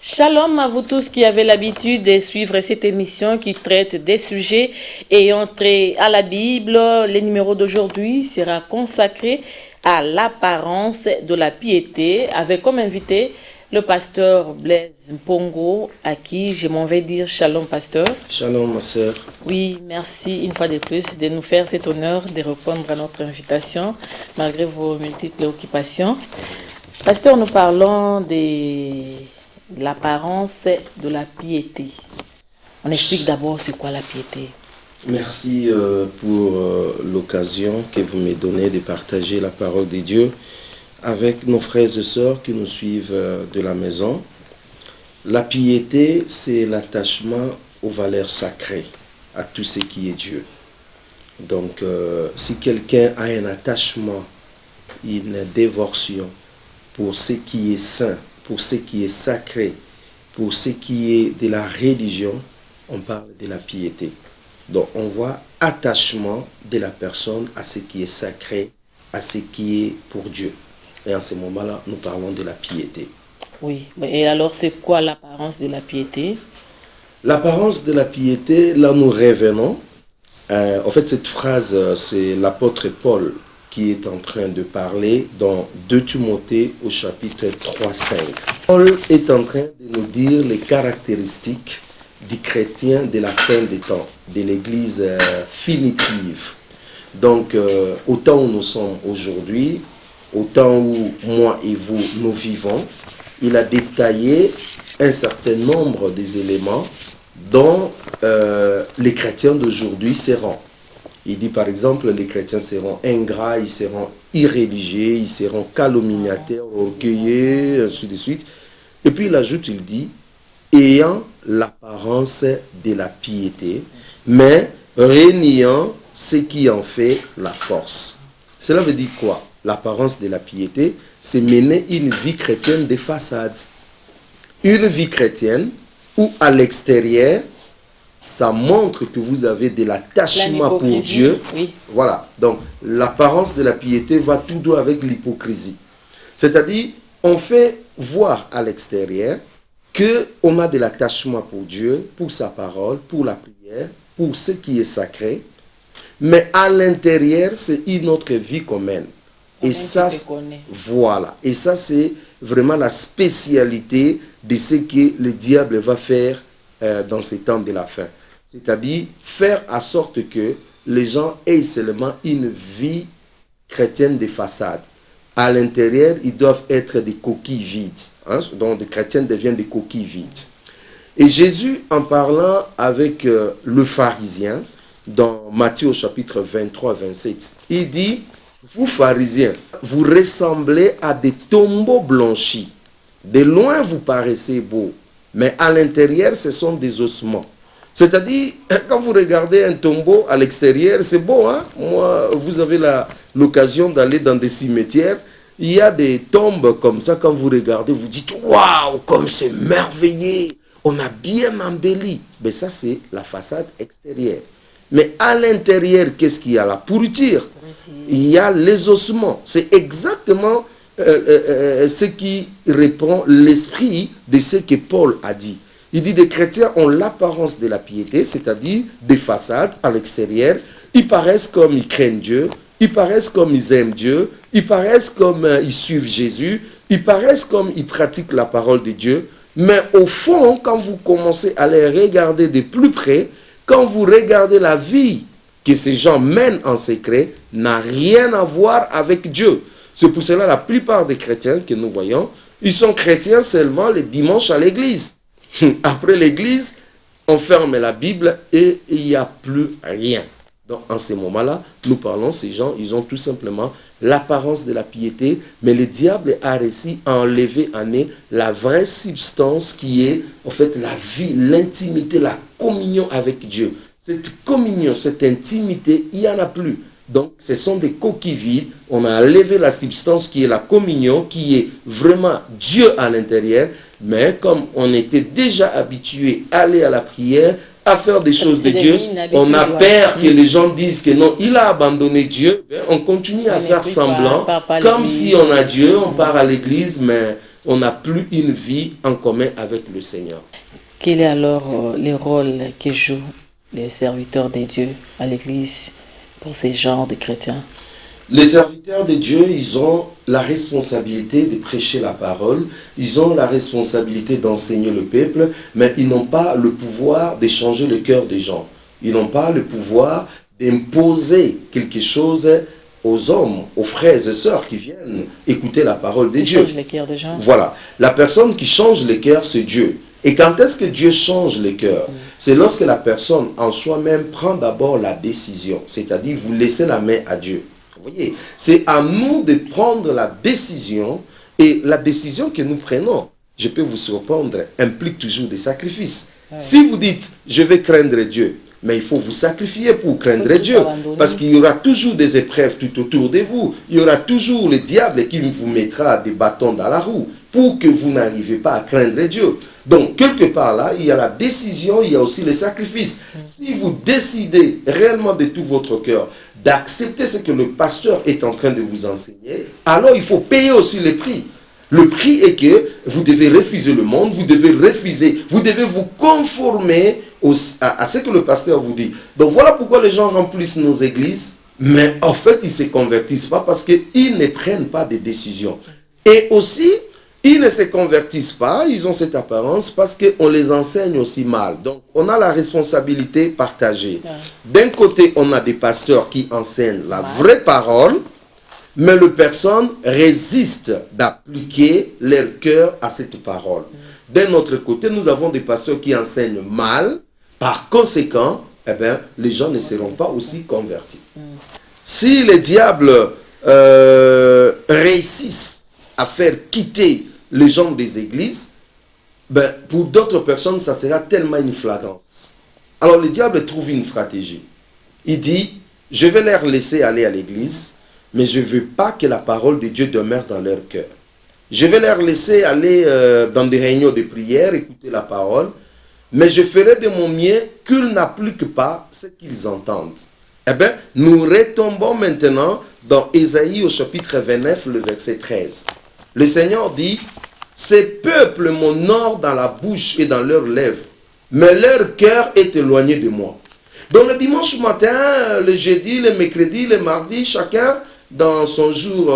Shalom à vous tous qui avez l'habitude de suivre cette émission qui traite des sujets ayant trait à la Bible. Le numéro d'aujourd'hui sera consacré à l'apparence de la piété avec comme invité le pasteur Blaise Mpongo à qui je m'en vais dire shalom pasteur. Shalom ma sœur. Oui, merci une fois de plus de nous faire cet honneur de répondre à notre invitation malgré vos multiples occupations. Pasteur, nous parlons de l'apparence de la piété. On explique d'abord c'est quoi la piété. Merci pour l'occasion que vous me donnez de partager la parole de Dieu avec nos frères et sœurs qui nous suivent de la maison. La piété, c'est l'attachement aux valeurs sacrées, à tout ce qui est Dieu. Donc, si quelqu'un a un attachement, une dévotion pour ce qui est saint, pour ce qui est sacré, pour ce qui est de la religion, on parle de la piété. Donc on voit attachement de la personne à ce qui est sacré, à ce qui est pour Dieu. Et en ce moment-là, nous parlons de la piété. Oui, et alors c'est quoi l'apparence de la piété? L'apparence de la piété, là nous revenons. En fait, cette phrase, c'est l'apôtre Paul qui est en train de parler dans 2 Timothée au chapitre 3-5. Paul est en train de nous dire les caractéristiques du chrétien de la fin des temps, de l'église finitive. Donc, au temps où nous sommes aujourd'hui, au temps où moi et vous, nous vivons, il a détaillé un certain nombre des éléments dont les chrétiens d'aujourd'hui seront. Il dit par exemple, les chrétiens seront ingrats, ils seront irréligieux, ils seront calomniateurs, orgueilleux, ainsi de suite. Et puis il ajoute, il dit, ayant l'apparence de la piété, mais reniant ce qui en fait la force. Cela veut dire quoi? L'apparence de la piété, c'est mener une vie chrétienne de façade. Une vie chrétienne où à l'extérieur, ça montre que vous avez de l'attachement pour Dieu. Oui. Voilà. Donc, l'apparence de la piété va tout droit avec l'hypocrisie. C'est-à-dire, on fait voir à l'extérieur qu'on a de l'attachement pour Dieu, pour sa parole, pour la prière, pour ce qui est sacré. Mais à l'intérieur, c'est une autre vie qu'on mène. Et ça, voilà. Et ça, c'est vraiment la spécialité de ce que le diable va faire dans ces temps de la fin. C'est-à-dire faire en sorte que les gens aient seulement une vie chrétienne de façade. À l'intérieur, ils doivent être des coquilles vides. Hein? Donc, les chrétiens deviennent des coquilles vides. Et Jésus, en parlant avec le pharisien, dans Matthieu au chapitre 23-27, il dit, vous pharisiens, vous ressemblez à des tombeaux blanchis. De loin, vous paraissez beaux. Mais à l'intérieur, ce sont des ossements. C'est-à-dire, quand vous regardez un tombeau à l'extérieur, c'est beau, hein? Moi, vous avez l'occasion d'aller dans des cimetières, il y a des tombes comme ça, quand vous regardez, vous dites, waouh, comme c'est merveilleux, on a bien embelli. Mais ça, c'est la façade extérieure. Mais à l'intérieur, qu'est-ce qu'il y a? La pourriture. Il y a les ossements. C'est exactement ce qui répond l'esprit de ce que Paul a dit. Il dit des chrétiens ont l'apparence de la piété, c'est-à-dire des façades à l'extérieur. Ils paraissent comme ils craignent Dieu, ils paraissent comme ils aiment Dieu, ils paraissent comme ils suivent Jésus, ils paraissent comme ils pratiquent la parole de Dieu. Mais au fond, quand vous commencez à les regarder de plus près, quand vous regardez la vie que ces gens mènent en secret, n'a rien à voir avec Dieu. C'est pour cela la plupart des chrétiens que nous voyons, ils sont chrétiens seulement les dimanches à l'église. Après l'église, on ferme la Bible et il n'y a plus rien. Donc en ce moment-là, nous parlons, ces gens, ils ont tout simplement l'apparence de la piété, mais le diable a réussi à enlever en eux la vraie substance qui est en fait la vie, l'intimité, la communion avec Dieu. Cette communion, cette intimité, il n'y en a plus. Donc, ce sont des coquilles vides. On a enlevé la substance qui est la communion, qui est vraiment Dieu à l'intérieur. Mais comme on était déjà habitué à aller à la prière, à faire des choses de Dieu, on a peur que les gens disent que non, il a abandonné Dieu. On continue à faire semblant, comme si on a Dieu, on part à l'église, mais on n'a plus une vie en commun avec le Seigneur. Quel est alors le rôle que jouent les serviteurs de Dieu à l'Église pour ces genres de chrétiens? Les serviteurs de Dieu, ils ont la responsabilité de prêcher la parole, ils ont la responsabilité d'enseigner le peuple, mais ils n'ont pas le pouvoir de changer le cœur des gens. Ils n'ont pas le pouvoir d'imposer quelque chose aux hommes, aux frères et sœurs qui viennent écouter la parole de Dieu. Change les cœurs des gens. Voilà. La personne qui change les cœurs, c'est Dieu. Et quand est-ce que Dieu change les cœurs? C'est lorsque la personne en soi-même prend d'abord la décision. C'est-à-dire, vous laissez la main à Dieu. Vous voyez, c'est à nous de prendre la décision. Et la décision que nous prenons, je peux vous surprendre, implique toujours des sacrifices. Ouais. Si vous dites, je vais craindre Dieu, mais il faut vous sacrifier pour craindre Dieu. Parce qu'il y aura toujours des épreuves tout autour de vous. Il y aura toujours le diable qui vous mettra des bâtons dans la roue pour que vous n'arrivez pas à craindre Dieu. Donc, quelque part là, il y a la décision, il y a aussi le sacrifice. Si vous décidez réellement de tout votre cœur d'accepter ce que le pasteur est en train de vous enseigner, alors il faut payer aussi le prix. Le prix est que vous devez refuser le monde, vous devez vous conformer à ce que le pasteur vous dit. Donc voilà pourquoi les gens remplissent nos églises, mais en fait ils ne se convertissent pas parce qu'ils ne prennent pas de décisions. Et aussi, ils ne se convertissent pas, ils ont cette apparence parce qu'on les enseigne aussi mal. Donc on a la responsabilité partagée. D'un côté, on a des pasteurs qui enseignent la vraie parole, mais les personnes résistent d'appliquer leur cœur à cette parole. D'un autre côté, nous avons des pasteurs qui enseignent mal. Par conséquent, eh bien, les gens ne seront pas aussi convertis. Si les diables réussissent à faire quitter les gens des églises, ben, pour d'autres personnes, ça sera tellement une flagrance. Alors le diable trouve une stratégie. Il dit, je vais leur laisser aller à l'église, mais je ne veux pas que la parole de Dieu demeure dans leur cœur. Je vais leur laisser aller dans des réunions de prière, écouter la parole, mais je ferai de mon mieux qu'ils n'appliquent pas ce qu'ils entendent. Eh bien, nous retombons maintenant dans Ésaïe au chapitre 29, le verset 13. Le Seigneur dit, « Ces peuples m'honorent dans la bouche et dans leurs lèvres, mais leur cœur est éloigné de moi. » Donc le dimanche matin, le jeudi, le mercredi, le mardi, chacun dans son jour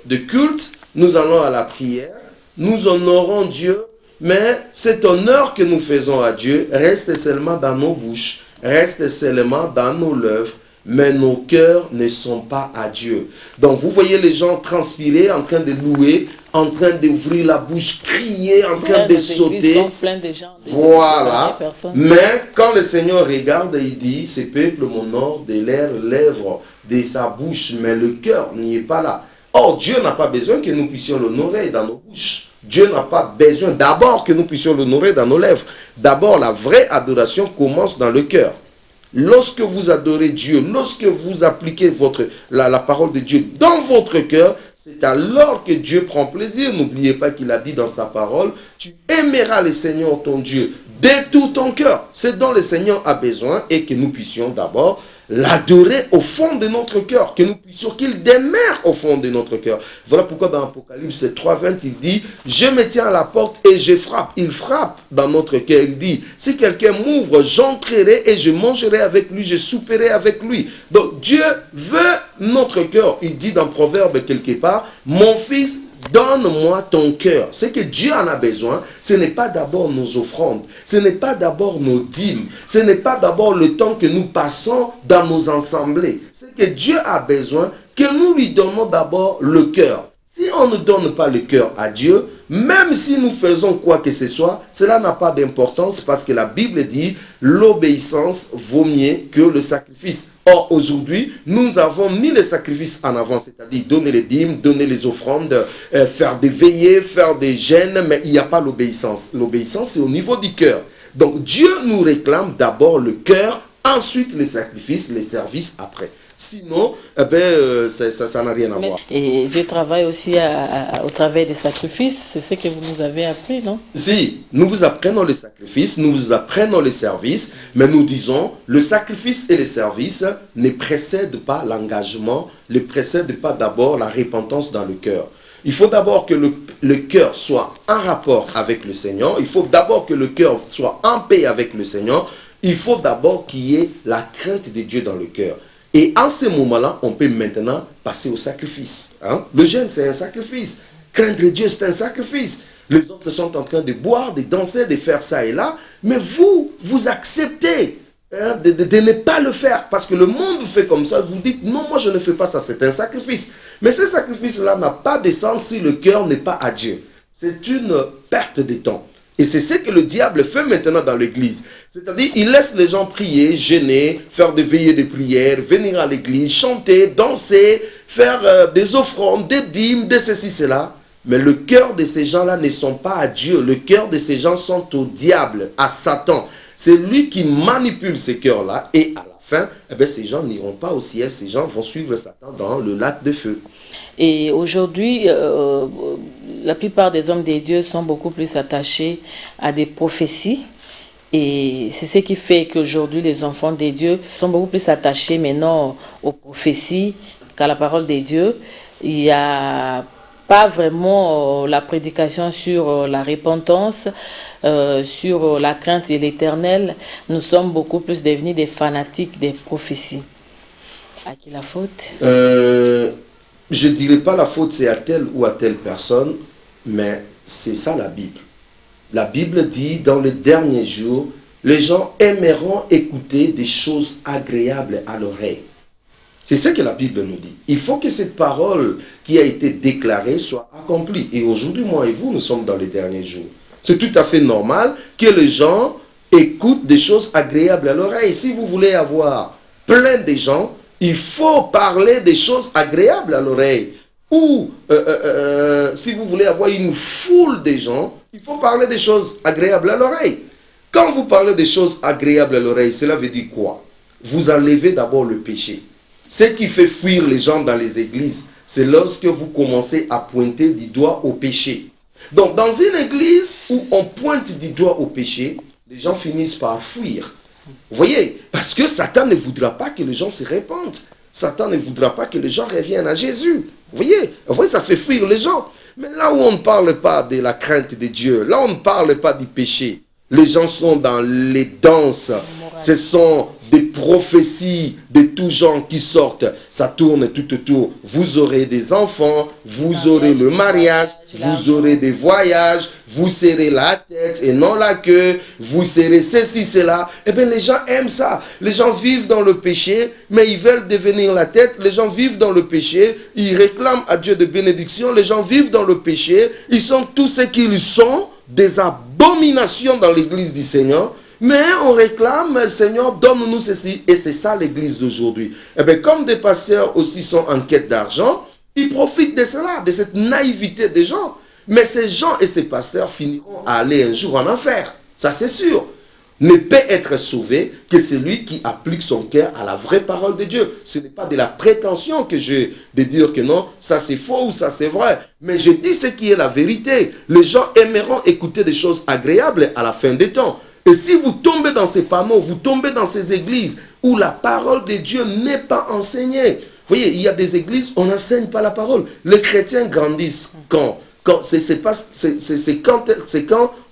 de culte, nous allons à la prière, nous honorons Dieu, mais cet honneur que nous faisons à Dieu reste seulement dans nos bouches, reste seulement dans nos lèvres, mais nos cœurs ne sont pas à Dieu. Donc vous voyez les gens transpirer, en train de louer, en train d'ouvrir la bouche, crier, en train de sauter. Voilà. Mais quand le Seigneur regarde, il dit, ces peuples m'honorent de leurs lèvres, de sa bouche, mais le cœur n'y est pas là. Or, Dieu n'a pas besoin que nous puissions l'honorer dans nos bouches. Dieu n'a pas besoin d'abord que nous puissions l'honorer dans nos lèvres. D'abord, la vraie adoration commence dans le cœur. Lorsque vous adorez Dieu, lorsque vous appliquez la parole de Dieu dans votre cœur, c'est alors que Dieu prend plaisir. N'oubliez pas qu'il a dit dans sa parole, tu aimeras le Seigneur ton Dieu de tout ton cœur. C'est dont le Seigneur a besoin et que nous puissions d'abord l'adorer au fond de notre cœur, que nous puissions qu'il demeure au fond de notre cœur. Voilà pourquoi dans Apocalypse 3:20, il dit, je me tiens à la porte et je frappe. Il frappe dans notre cœur. Il dit, si quelqu'un m'ouvre, j'entrerai et je mangerai avec lui, je souperai avec lui. Donc Dieu veut notre cœur. Il dit dans Proverbe quelque part, mon fils, donne-moi ton cœur. Ce que Dieu en a besoin, ce n'est pas d'abord nos offrandes, ce n'est pas d'abord nos dîmes, ce n'est pas d'abord le temps que nous passons dans nos assemblées. Ce que Dieu a besoin, que nous lui donnons d'abord le cœur. Si on ne donne pas le cœur à Dieu, même si nous faisons quoi que ce soit, cela n'a pas d'importance parce que la Bible dit l'obéissance vaut mieux que le sacrifice. Or, aujourd'hui, nous avons mis le sacrifice en avant, c'est-à-dire donner les dîmes, donner les offrandes, faire des veillées, faire des jeûnes, mais il n'y a pas l'obéissance. L'obéissance, c'est au niveau du cœur. Donc, Dieu nous réclame d'abord le cœur, ensuite les sacrifices, les services après. Sinon, ça n'a rien à voir. Et Dieu travaille aussi au travers des sacrifices, c'est ce que vous nous avez appris, non? Si, nous vous apprenons les sacrifices, nous vous apprenons les services, mais nous disons, le sacrifice et les services ne précèdent pas l'engagement, ne précèdent pas d'abord la repentance dans le cœur. Il faut d'abord que le cœur soit en rapport avec le Seigneur, il faut d'abord que le cœur soit en paix avec le Seigneur, il faut d'abord qu'il y ait la crainte de Dieu dans le cœur. Et en ce moment-là, on peut maintenant passer au sacrifice. Hein? Le jeûne, c'est un sacrifice. Craindre Dieu, c'est un sacrifice. Les autres sont en train de boire, de danser, de faire ça et là. Mais vous acceptez de ne pas le faire. Parce que le monde fait comme ça. Vous dites, non, moi je ne fais pas ça. C'est un sacrifice. Mais ce sacrifice-là n'a pas de sens si le cœur n'est pas à Dieu. C'est une perte de temps. Et c'est ce que le diable fait maintenant dans l'église. C'est-à-dire, il laisse les gens prier, jeûner, faire des veillées de prière, venir à l'église, chanter, danser, faire des offrandes, des dîmes, de ceci, cela. Mais le cœur de ces gens-là ne sont pas à Dieu. Le cœur de ces gens sont au diable, à Satan. C'est lui qui manipule ces cœurs-là. Et à la fin, eh bien, ces gens n'iront pas au ciel. Ces gens vont suivre Satan dans le lac de feu. Et aujourd'hui, la plupart des hommes des dieux sont beaucoup plus attachés à des prophéties. Et c'est ce qui fait qu'aujourd'hui, les enfants des dieux sont beaucoup plus attachés maintenant aux prophéties qu'à la parole des dieux. Il n'y a pas vraiment la prédication sur la repentance, sur la crainte de l'Éternel. Nous sommes beaucoup plus devenus des fanatiques des prophéties. À qui la faute? Je ne dirais pas la faute c'est à telle ou à telle personne, mais c'est ça la Bible. La Bible dit, dans les derniers jours, les gens aimeront écouter des choses agréables à l'oreille. C'est ce que la Bible nous dit. Il faut que cette parole qui a été déclarée soit accomplie. Et aujourd'hui, moi et vous, nous sommes dans les derniers jours. C'est tout à fait normal que les gens écoutent des choses agréables à l'oreille. Si vous voulez avoir plein de gens, il faut parler des choses agréables à l'oreille. Ou si vous voulez avoir une foule de gens, il faut parler des choses agréables à l'oreille. Quand vous parlez des choses agréables à l'oreille, cela veut dire quoi? Vous enlevez d'abord le péché. Ce qui fait fuir les gens dans les églises, c'est lorsque vous commencez à pointer du doigt au péché. Donc dans une église où on pointe du doigt au péché, les gens finissent par fuir. Vous voyez, parce que Satan ne voudra pas que les gens se répandent. Satan ne voudra pas que les gens reviennent à Jésus. Vous voyez, ça fait fuir les gens. Mais là où on ne parle pas de la crainte de Dieu, là où on ne parle pas du péché, les gens sont dans les danses. Ce sont des prophéties de tout genre qui sortent. Ça tourne tout autour. Vous aurez des enfants, vous aurez le mariage, vous aurez des voyages, vous serez la tête et non la queue, vous serez ceci, cela. Eh bien, les gens aiment ça. Les gens vivent dans le péché, mais ils veulent devenir la tête. Les gens vivent dans le péché, ils réclament à Dieu de bénédiction. Les gens vivent dans le péché, ils sont tous ce qu'ils sont, des abominations dans l'église du Seigneur. Mais on réclame, Seigneur, donne-nous ceci. Et c'est ça l'église d'aujourd'hui. Eh bien, comme des pasteurs aussi sont en quête d'argent, ils profitent de cela, de cette naïveté des gens. Mais ces gens et ces pasteurs finiront à aller un jour en enfer. Ça, c'est sûr. Ne peut être sauvé que celui qui applique son cœur à la vraie parole de Dieu. Ce n'est pas de la prétention que j'ai de dire que non, ça c'est faux ou ça c'est vrai. Mais je dis ce qui est la vérité. Les gens aimeront écouter des choses agréables à la fin des temps. Et si vous tombez dans ces panneaux, vous tombez dans ces églises où la parole de Dieu n'est pas enseignée. Vous voyez, il y a des églises où on n'enseigne pas la parole. Les chrétiens grandissent quand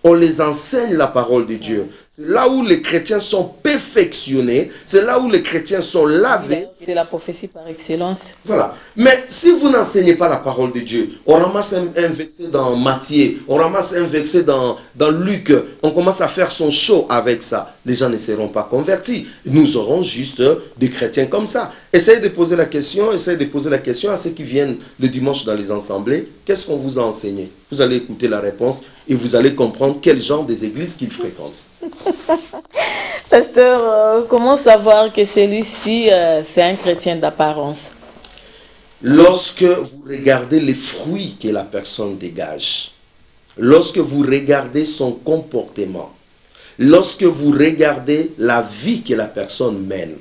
on les enseigne la parole de Dieu. C'est là où les chrétiens sont perfectionnés. C'est là où les chrétiens sont lavés. C'est la prophétie par excellence. Voilà. Mais si vous n'enseignez pas la parole de Dieu, on ramasse un verset dans Matthieu, on ramasse un verset dans Luc, on commence à faire son show avec ça. Les gens ne seront pas convertis. Nous aurons juste des chrétiens comme ça. Essayez de poser la question à ceux qui viennent le dimanche dans les assemblées. Qu'est-ce qu'on vous a enseigné? Vous allez écouter la réponse et vous allez comprendre quel genre des églises qu'ils fréquentent. Pasteur, comment savoir que celui-ci, c'est un chrétien d'apparence? Lorsque vous regardez les fruits que la personne dégage, lorsque vous regardez son comportement, lorsque vous regardez la vie que la personne mène,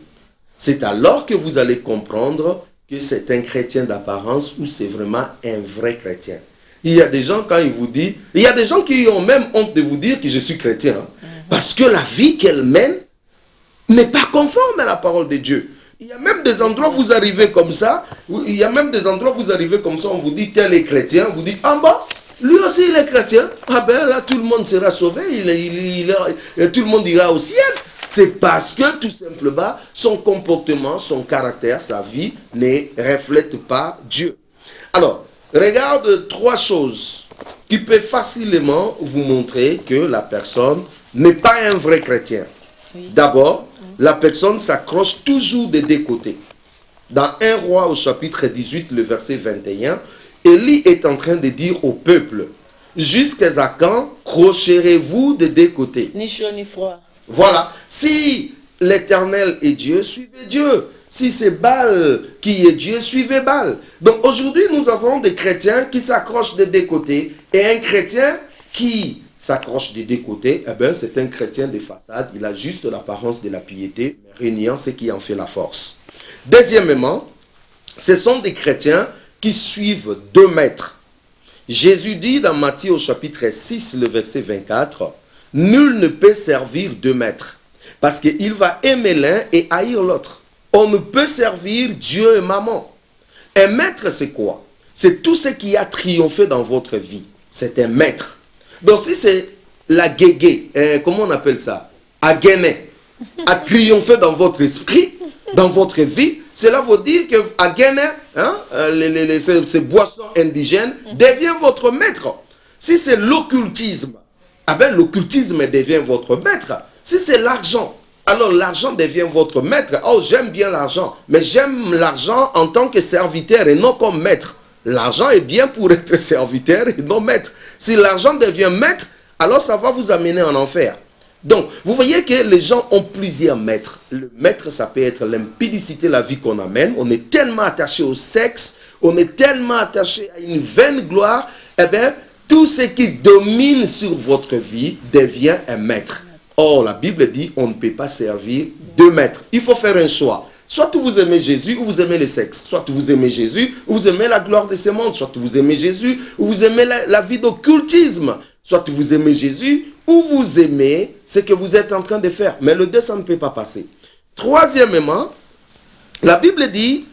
c'est alors que vous allez comprendre que c'est un chrétien d'apparence ou c'est vraiment un vrai chrétien. Il y a des gens, quand ils vous disent, il y a des gens qui ont même honte de vous dire que je suis chrétien. Parce que la vie qu'elle mène n'est pas conforme à la parole de Dieu. Il y a même des endroits où vous arrivez comme ça, on vous dit tel est chrétien, vous dites en bas, lui aussi il est chrétien. Ah ben là, tout le monde sera sauvé, tout le monde ira au ciel. C'est parce que tout simplement, son comportement, son caractère, sa vie ne reflète pas Dieu. Alors, regarde 3 choses qui peuvent facilement vous montrer que la personne n'est pas un vrai chrétien. Oui. D'abord, la personne s'accroche toujours des 2 côtés. Dans 1 Roi au chapitre 18, le verset 21, Élie est en train de dire au peuple, « Jusqu'à quand crocherez-vous des 2 côtés ?» Ni chaud ni froid. Voilà. Si l'Éternel est Dieu, suivez Dieu. Si c'est Baal qui est Dieu, suivez Baal. Donc aujourd'hui, nous avons des chrétiens qui s'accrochent des 2 côtés. Et un chrétien qui s'accroche des 2 côtés, eh ben, c'est un chrétien de façade. Il a juste l'apparence de la piété, mais réuniant ce qui en fait la force. Deuxièmement, ce sont des chrétiens qui suivent 2 maîtres. Jésus dit dans Matthieu au chapitre 6, le verset 24, « Nul ne peut servir 2 maîtres, parce qu'il va aimer l'un et haïr l'autre. On ne peut servir Dieu et maman. » Un maître, c'est quoi? C'est tout ce qui a triomphé dans votre vie. C'est un maître. Donc si c'est la guégué, comment on appelle ça? À gagner, à triompher dans votre esprit, dans votre vie, cela veut dire que à gagner, hein, ces boissons indigènes devient votre maître. Si c'est l'occultisme, ah ben, l'occultisme devient votre maître. Si c'est l'argent, alors l'argent devient votre maître. Oh, j'aime bien l'argent, mais j'aime l'argent en tant que serviteur et non comme maître. L'argent est bien pour être serviteur et non maître. Si l'argent devient maître, alors ça va vous amener en enfer. Donc, vous voyez que les gens ont plusieurs maîtres. Le maître, ça peut être l'impudicité, la vie qu'on amène. On est tellement attaché au sexe, on est tellement attaché à une vaine gloire, eh bien, tout ce qui domine sur votre vie devient un maître. Or, la Bible dit, on ne peut pas servir 2 maîtres. Il faut faire un choix. Soit vous aimez Jésus ou vous aimez le sexe. Soit vous aimez Jésus ou vous aimez la gloire de ce monde. Soit vous aimez Jésus ou vous aimez la vie d'occultisme. Soit vous aimez Jésus ou vous aimez ce que vous êtes en train de faire. Mais le 2, ça ne peut pas passer. Troisièmement, la Bible dit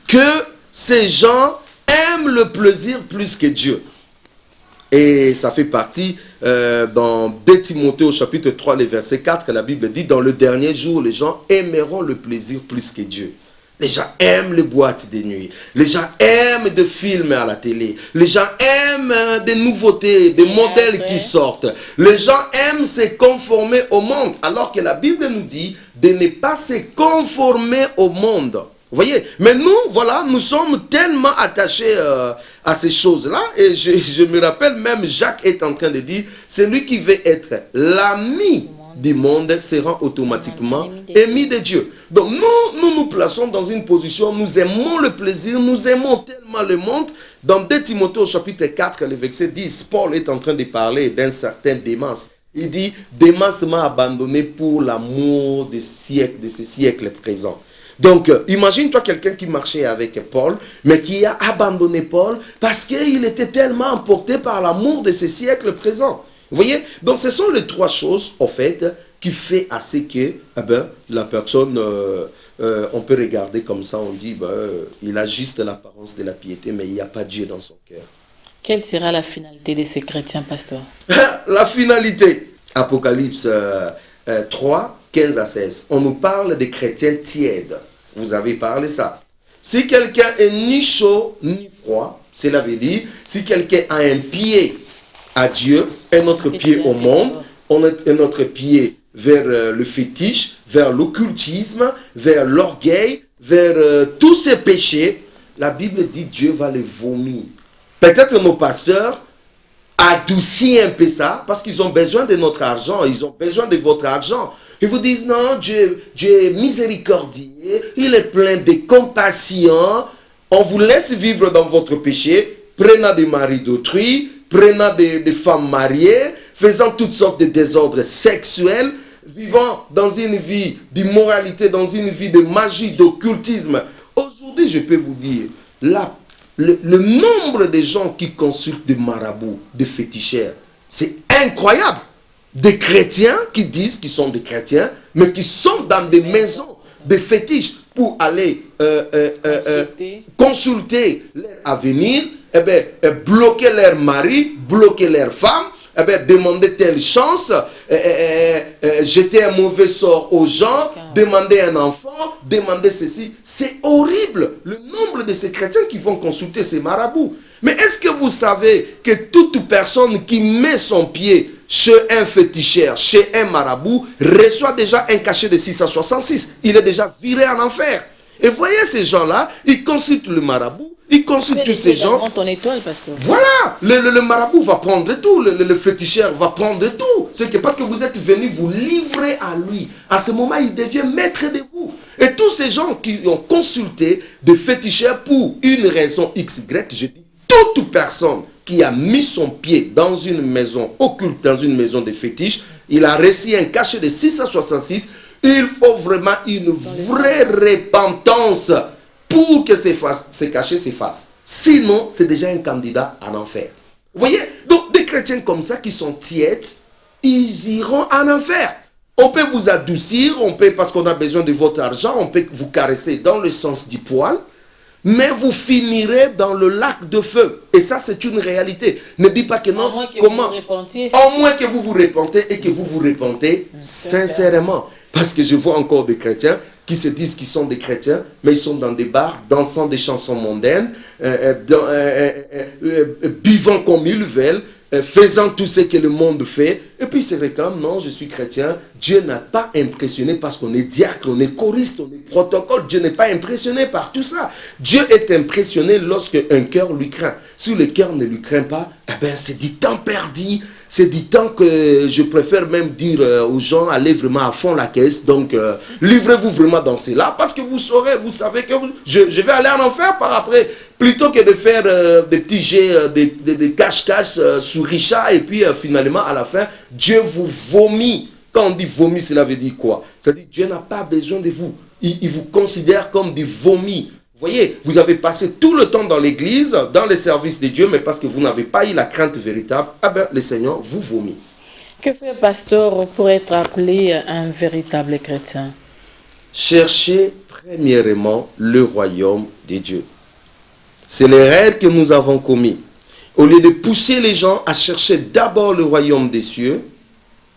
que ces gens aiment le plaisir plus que Dieu. Et ça fait partie dans 2 Timothée au chapitre 3, le verset 4, la Bible dit, dans le dernier jour, les gens aimeront le plaisir plus que Dieu. Les gens aiment les boîtes de nuit. Les gens aiment des films à la télé. Les gens aiment des nouveautés, des modèles qui sortent. Les gens aiment se conformer au monde. Alors que la Bible nous dit de ne pas se conformer au monde. Vous voyez? Mais nous, voilà, nous sommes tellement attachés à ces choses-là. Et je me rappelle même, Jacques est en train de dire, celui qui veut être l'ami du monde sera automatiquement ennemi de Dieu. Donc nous plaçons dans une position, nous aimons le plaisir, nous aimons tellement le monde. Dans 2 Timothée au chapitre 4, le verset 10, Paul est en train de parler d'un certain Démas. Il dit, Démas m'a abandonné pour l'amour de ce siècle présent. Donc, imagine-toi quelqu'un qui marchait avec Paul, mais qui a abandonné Paul parce qu'il était tellement emporté par l'amour de ce siècle présent. Vous voyez? Donc, ce sont les 3 choses, en fait, qui fait assez que la personne, on peut regarder comme ça, on dit, il a juste l'apparence de la piété, mais il n'y a pas Dieu dans son cœur. Quelle sera la finalité de ces chrétiens, pasteur? La finalité, Apocalypse 3, 15 à 16. On nous parle des chrétiens tièdes. Vous avez parlé ça. Si quelqu'un est ni chaud ni froid, cela veut dire, si quelqu'un a un pied à Dieu, un autre pied au monde, on a un autre pied vers le fétiche, vers l'occultisme, vers l'orgueil, vers tous ces péchés, la Bible dit Dieu va les vomir. Peut-être nos pasteurs adoucissent un peu ça parce qu'ils ont besoin de notre argent, ils ont besoin de votre argent. Ils vous disent non, Dieu est miséricordieux, il est plein de compassion. On vous laisse vivre dans votre péché, prenant des maris d'autrui, prenant des femmes mariées, faisant toutes sortes de désordres sexuels, vivant dans une vie d'immoralité, dans une vie de magie, d'occultisme. Aujourd'hui, je peux vous dire, le nombre de gens qui consultent des marabouts, des féticheurs, c'est incroyable. Des chrétiens qui disent qu'ils sont des chrétiens, mais qui sont dans des maisons de fétiches pour aller consulter leur avenir, bloquer leur mari, bloquer leur femme, demander telle chance, jeter un mauvais sort aux gens, demander un enfant, demander ceci. C'est horrible, le nombre de ces chrétiens qui vont consulter ces marabouts. Mais est-ce que vous savez que toute personne qui met son pied chez un féticheur, chez un marabout, reçoit déjà un cachet de 666. Il est déjà viré en enfer. Et voyez ces gens-là, ils consultent le marabout, ils consultent tous ces gens. Ton étoile, pasteur. Voilà, le marabout va prendre tout, le féticheur va prendre tout. C'est que parce que vous êtes venu vous livrer à lui, à ce moment, il devient maître de vous. Et tous ces gens qui ont consulté des féticheurs pour une raison XY, je dis, toute personne qui a mis son pied dans une maison occulte, dans une maison de fétiches, il a reçu un cachet de 666. Il faut vraiment une vraie repentance pour que ces cachets s'effacent. Sinon, c'est déjà un candidat en enfer. Vous voyez? Donc, des chrétiens comme ça qui sont tièdes, ils iront en enfer. On peut vous adoucir, on peut, parce qu'on a besoin de votre argent, on peut vous caresser dans le sens du poil, mais vous finirez dans le lac de feu. Et ça, c'est une réalité. Ne dis pas que non. Comment? Au moins que vous vous repentez et que vous vous repentez sincèrement. Parce que je vois encore des chrétiens qui se disent qu'ils sont des chrétiens, mais ils sont dans des bars, dansant des chansons mondaines, buvant comme ils veulent, faisant tout ce que le monde fait, et puis ils se réclament, non, je suis chrétien, Dieu n'a pas impressionné parce qu'on est diacre, on est choriste, on est protocole, Dieu n'est pas impressionné par tout ça. Dieu est impressionné lorsque un cœur lui craint. Si le cœur ne lui craint pas, c'est du temps perdu. C'est du temps que je préfère même dire aux gens, allez vraiment à fond la caisse. Donc, livrez-vous vraiment dans cela. Parce que vous savez que je vais aller en enfer par après. Plutôt que de faire des petits jets, des cache-cache sur Richard. Et puis, finalement, à la fin, Dieu vous vomit. Quand on dit vomit, cela veut dire quoi? C'est-à-dire Dieu n'a pas besoin de vous. Il vous considère comme des vomis. Vous voyez, vous avez passé tout le temps dans l'église, dans les services de Dieu, mais parce que vous n'avez pas eu la crainte véritable, le Seigneur vous vomit. Que fait pasteur pour être appelé un véritable chrétien? Cherchez premièrement le royaume de Dieu. C'est l'erreur que nous avons commis. Au lieu de pousser les gens à chercher d'abord le royaume des cieux,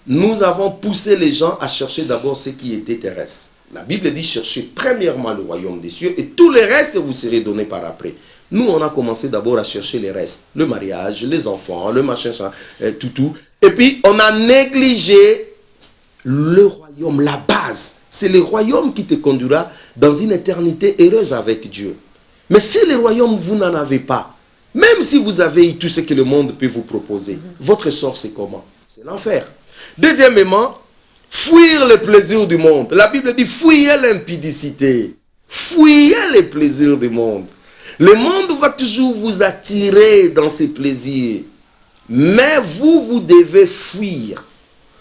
nous avons poussé les gens à chercher d'abord ce qui était terrestre. La Bible dit cherchez premièrement le royaume des cieux et tout le reste vous serez donné par après. Nous, on a commencé d'abord à chercher les restes. Le mariage, les enfants, le machin, ça, tout. Et puis, on a négligé le royaume, la base. C'est le royaume qui te conduira dans une éternité heureuse avec Dieu. Mais si le royaume, vous n'en avez pas, même si vous avez tout ce que le monde peut vous proposer, votre sort, c'est comment? C'est l'enfer. Deuxièmement, fuir les plaisirs du monde. La Bible dit fuyez l'impudicité. Fuyez les plaisirs du monde. Le monde va toujours vous attirer dans ses plaisirs. Mais vous devez fuir.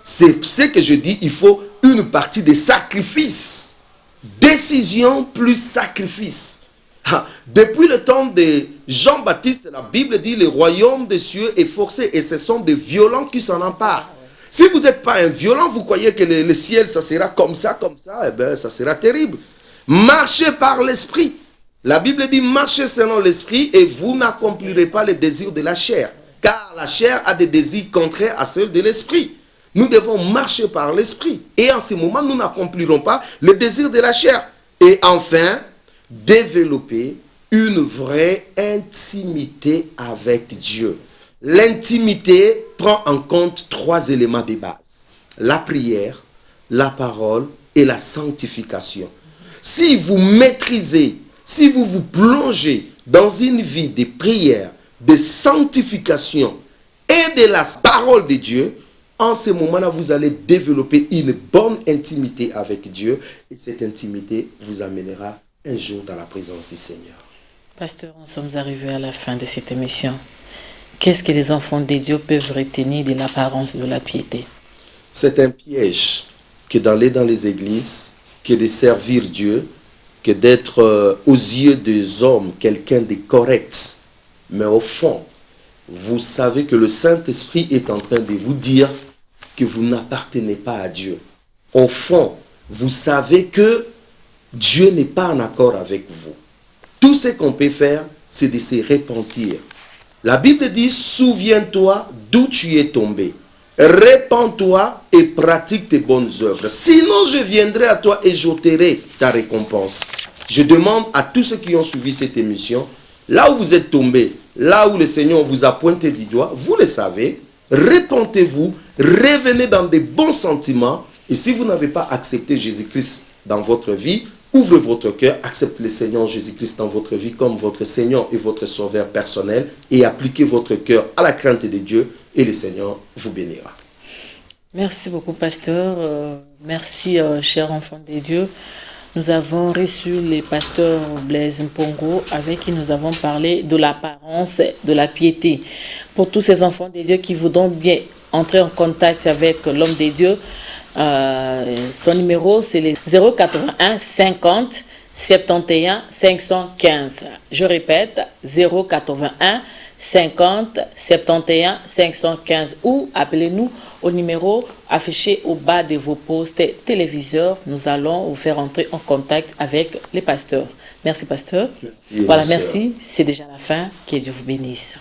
C'est ce que je dis, il faut une partie de sacrifice. Décision plus sacrifice. Depuis le temps de Jean-Baptiste, la Bible dit le royaume des cieux est forcé et ce sont des violents qui s'en emparent. Si vous n'êtes pas un violent, vous croyez que le ciel, ça sera comme ça, ça sera terrible. Marchez par l'esprit. La Bible dit, marchez selon l'esprit et vous n'accomplirez pas les désirs de la chair. Car la chair a des désirs contraires à ceux de l'esprit. Nous devons marcher par l'esprit. Et en ce moment, nous n'accomplirons pas les désirs de la chair. Et enfin, développer une vraie intimité avec Dieu. L'intimité prend en compte 3 éléments de base. La prière, la parole et la sanctification. Si vous maîtrisez, si vous vous plongez dans une vie de prière, de sanctification et de la parole de Dieu, en ce moment-là, vous allez développer une bonne intimité avec Dieu et cette intimité vous amènera un jour dans la présence du Seigneur. Pasteur, nous sommes arrivés à la fin de cette émission. Qu'est-ce que les enfants de Dieu peuvent retenir de l'apparence de la piété? C'est un piège que d'aller dans les églises, que de servir Dieu, que d'être aux yeux des hommes quelqu'un de correct. Mais au fond, vous savez que le Saint-Esprit est en train de vous dire que vous n'appartenez pas à Dieu. Au fond, vous savez que Dieu n'est pas en accord avec vous. Tout ce qu'on peut faire, c'est de se repentir. La Bible dit, souviens-toi d'où tu es tombé. Répands-toi et pratique tes bonnes œuvres. Sinon, je viendrai à toi et j'ôterai ta récompense. Je demande à tous ceux qui ont suivi cette émission, là où vous êtes tombés, là où le Seigneur vous a pointé du doigt, vous le savez, répentez-vous, revenez dans des bons sentiments. Et si vous n'avez pas accepté Jésus-Christ dans votre vie, ouvrez votre cœur, acceptez le Seigneur Jésus-Christ dans votre vie comme votre Seigneur et votre Sauveur personnel et appliquez votre cœur à la crainte de Dieu et le Seigneur vous bénira. Merci beaucoup, pasteur. Merci, chers enfants de Dieu. Nous avons reçu le pasteur Blaise Mpongo avec qui nous avons parlé de l'apparence de la piété. Pour tous ces enfants de Dieu qui voudront bien entrer en contact avec l'homme de Dieu, son numéro c'est le 081 50 71 515. Je répète, 081 50 71 515 ou appelez-nous au numéro affiché au bas de vos postes téléviseurs. Nous allons vous faire entrer en contact avec les pasteurs. Merci pasteur. Merci, voilà, merci. C'est déjà la fin. Que Dieu vous bénisse.